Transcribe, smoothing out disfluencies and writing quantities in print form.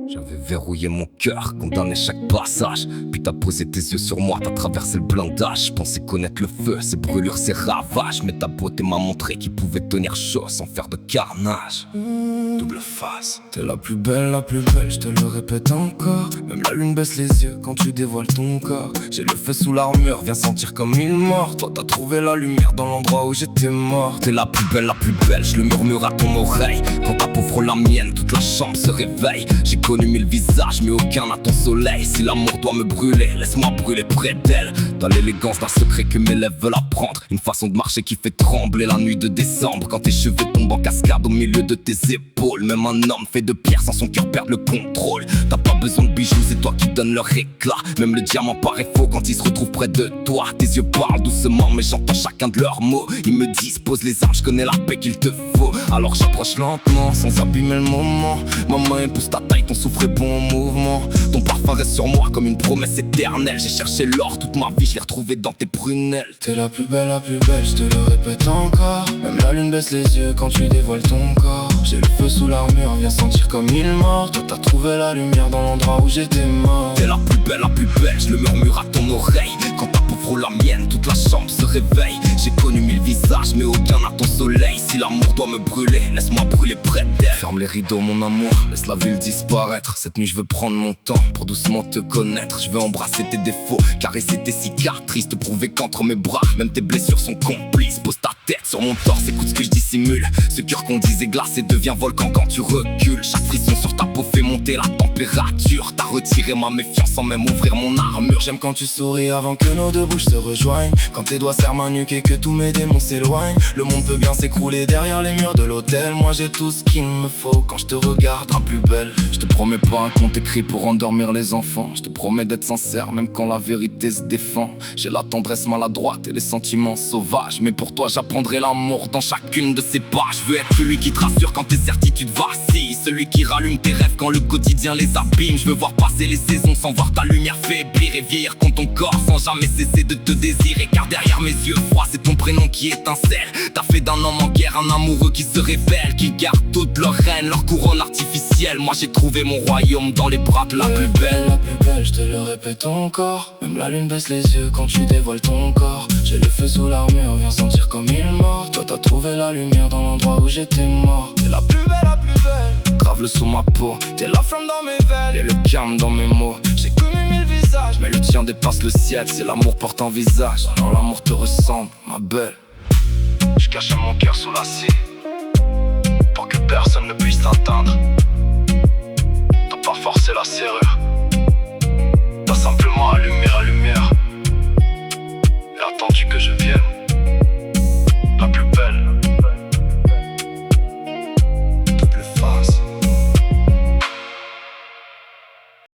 J'avais verrouillé mon cœur, condamné chaque passage. Puis t'as posé tes yeux sur moi, t'as traversé le blindage. Je pensais connaître le feu, ses brûlures, ses ravages. Mais ta beauté m'a montré qu'il pouvait tenir chaud sans faire de carnage. Double face. T'es la plus belle, je te le répète encore. Même la lune baisse les yeux quand tu dévoiles ton corps. J'ai le feu sous l'armure, viens sentir comme il mort. Toi t'as trouvé la lumière dans l'endroit où j'étais mort. T'es la plus belle, je le murmure à ton oreille. Quand ta peau frôle la mienne, toute la chambre se réveille. J'ai connu mille visages, mais aucun n'a ton soleil. Si l'amour doit me brûler, laisse-moi brûler près d'elle. T'as l'élégance d'un secret que mes lèvres veulent apprendre. Une façon de marcher qui fait trembler la nuit de décembre. Quand tes cheveux tombent en cascade au milieu de tes épaules. Même un homme fait de pierre sans son cœur perd le contrôle. T'as pas besoin de bijoux, c'est toi qui donnes leur éclat. Même le diamant paraît faux quand il se retrouve près de toi. Tes yeux parlent doucement, mais j'entends chacun de leurs mots. Ils me disent, pose les armes, je connais la paix qu'il te faut. Alors j'approche lentement, sans abîmer le moment. Ma main épouse ta taille, ton souffle est bon en mouvement. Ton parfum reste sur moi comme une promesse éternelle. J'ai cherché l'or toute ma vie, je l'ai retrouvé dans tes prunelles. T'es la plus belle, je te le répète encore. Même la lune baisse les yeux quand tu dévoiles ton corps. J'ai le feu sous l'armure, viens sentir comme il mort. Toi t'as trouvé la lumière dans l'endroit où j'étais mort. T'es la plus belle, je le murmure à ton oreille. Quand ta peau frôle la mienne, toute la chambre se réveille. J'ai connu mille visages, mais aucun n'a ton soleil. Si l'amour doit me brûler, laisse-moi brûler près d'elle. Ferme les rideaux mon amour, laisse la ville disparaître. Cette nuit je veux prendre mon temps pour doucement te connaître. Je veux embrasser tes défauts, caresser tes cicatrices, te prouver qu'entre mes bras, même tes blessures sont complices. Pose ta tête sur mon torse, écoute ce que je dissimule. Ce cœur qu'on disait glacé devient volcan quand tu recules. Chaque frisson sur ta peau fait monter la température. T'as retiré ma méfiance sans même ouvrir mon armure. J'aime quand tu souris avant que nos deux bouches se rejoignent. Quand tes doigts serrent ma nuque et que tous mes démons s'éloignent. Le monde peut bien s'écrouler derrière les murs de l'hôtel. Moi j'ai tout ce qu'il me faut quand je te regarde la plus belle. Je te promets pas un conte écrit pour endormir les enfants. Je te promets d'être sincère même quand la vérité se défend. J'ai la tendresse maladroite et les sentiments sauvages. Mais pour toi j'apprendrai l'amour dans chacune de ces pages. Je veux être celui qui te rassure quand tes certitudes vacillent. Celui qui rallume tes rêves quand le quotidien les abîme. Je veux voir passer les saisons sans voir ta lumière faiblir. Et vieillir contre ton corps sans jamais cesser de te désirer. Car derrière mes yeux froids c'est ton prénom qui étincelle. T'as fait d'un homme en guerre un amoureux qui se révèle. Qui garde toutes leurs reines, leur couronne artificielle. Moi j'ai trouvé mon royaume dans les bras de la plus belle. Je te le répète encore. Même la lune baisse les yeux quand tu dévoiles ton corps. J'ai le feu sous l'armure, viens sentir comme il mort. Toi t'as trouvé la lumière dans l'endroit où j'étais mort. T'es la plus belle, grave-le sous ma peau. T'es la flamme dans mes veines et le calme dans mes mots. J'ai connu mille visages, mais le tien dépasse le ciel. C'est l'amour porte en visage, alors l'amour te ressemble, ma belle. Je cache mon cœur sous la scie pour que personne ne puisse t'atteindre. T'as pas forcé la serrure, t'as simplement allumé la lumière et attendu que je vienne.